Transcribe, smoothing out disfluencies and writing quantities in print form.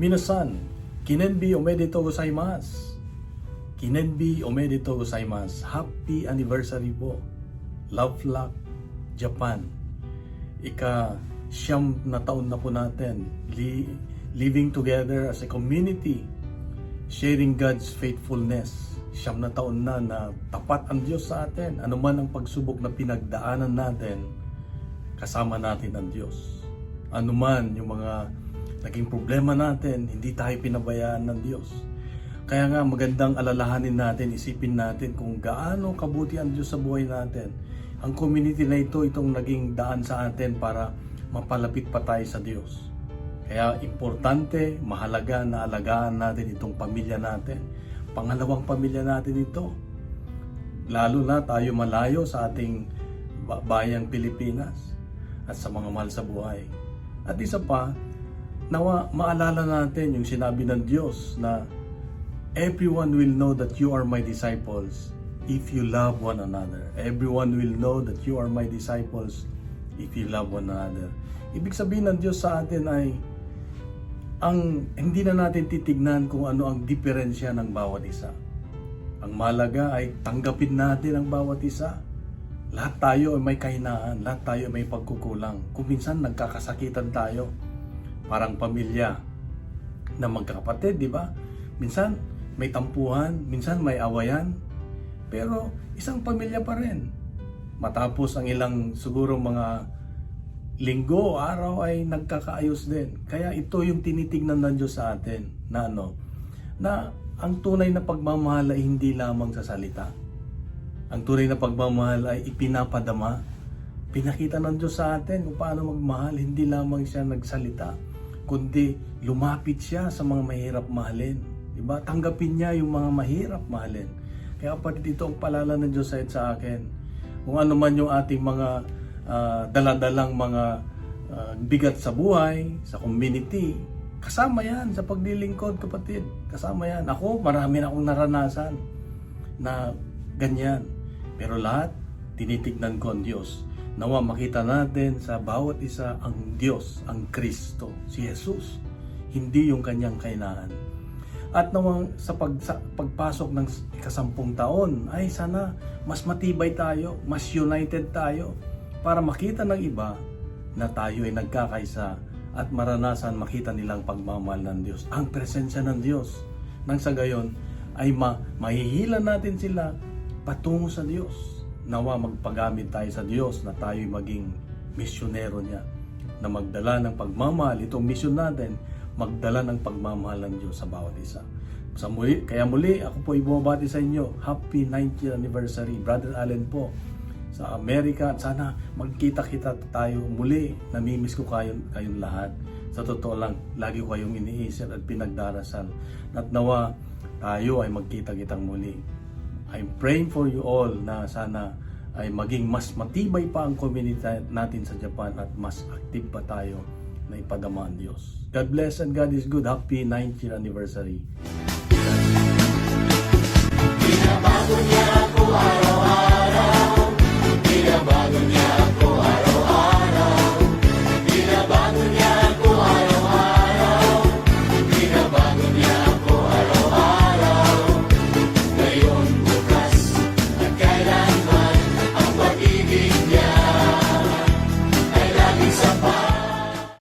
Minasan, kinenbi omedetou gozaimasu. Kinenbi omedetou gozaimasu. Happy anniversary po. Love Luck, Japan. Ika-siyam na taon na po natin living together as a community, sharing God's faithfulness. Siyam na taon na tapat ang Diyos sa atin. Ano man ang pagsubok na pinagdaanan natin, kasama natin ang Diyos. Ano man yung mga naging problema natin, hindi tayo pinabayaan ng Diyos. Kaya nga magandang alalahanin natin, isipin natin kung gaano kabuti ang Diyos sa buhay natin. Ang community na ito, itong naging daan sa atin para mapalapit pa tayo sa Diyos. Kaya importante, mahalaga na alagaan natin itong pamilya natin. Pangalawang pamilya natin ito. Lalo na tayo malayo sa ating bayang Pilipinas at sa mga mahal sa buhay. At isa pa, nawa maalala natin yung sinabi ng Diyos na everyone will know that you are my disciples if you love one another. Everyone will know that you are my disciples if you love one another. Ibig sabihin ng Diyos sa atin ay hindi na natin titignan kung ano ang diferensya ng bawat isa. Ang mahalaga ay tanggapin natin ang bawat isa. Lahat tayo ay may kahinaan, lahat tayo ay may pagkukulang. Kung minsan nagkakasakitan tayo, parang pamilya na magkakapatid, di ba? Minsan may tampuhan, minsan may awayan, pero isang pamilya pa rin. Matapos ang ilang siguro mga linggo o araw ay nagkakaayos din. Kaya ito yung tinitignan ng Diyos sa atin na na ang tunay na pagmamahal ay hindi lamang sa salita. Ang tunay na pagmamahal ay ipinapadama. Pinakita ng Diyos sa atin kung paano magmahal. Hindi lamang siya nagsalita, kundi lumapit siya sa mga mahirap mahalin. Diba? Tanggapin niya yung mga mahirap mahalin. Kaya kapatid, ito ang palala ng Diyos sa akin. Kung ano man yung ating mga daladalang mga bigat sa buhay, sa community, kasama yan sa paglilingkod, kapatid. Kasama yan. Ako, marami na akong naranasan na ganyan. Pero lahat, tinitignan ko ang Diyos. Nawa makita natin sa bawat isa ang Diyos, ang Kristo, si Jesus. Hindi yung kanyang kahinaan. At nawang sa pagpasok ng ika-10 taon, ay sana mas matibay tayo, mas united tayo, para makita ng iba na tayo ay nagkakaisa at maranasan makita nilang pagmamahal ng Diyos. Ang presensya ng Diyos. Nang sa gayon ay mahihilan natin sila patungo sa Diyos. Nawa magpagamit tayo sa Diyos na tayo maging misyonero niya. Na magdala ng pagmamahal. Itong misyon natin, magdala ng pagmamahal ng Diyos sa bawat isa. Kaya muli, ako po ibumabati sa inyo. Happy 90th anniversary. Brother Allen po sa Amerika, at sana magkita-kita tayo muli. Namimiss ko kayong lahat. Sa totoo lang, lagi ko kayong iniisip at pinagdarasal. At nawa tayo ay magkita-kitang muli. I'm praying for you all na sana ay maging mas matibay pa ang community natin sa Japan at mas active pa tayo na ipadama ang Diyos. God bless and God is good. Happy 90th anniversary. Binabago niya ako araw.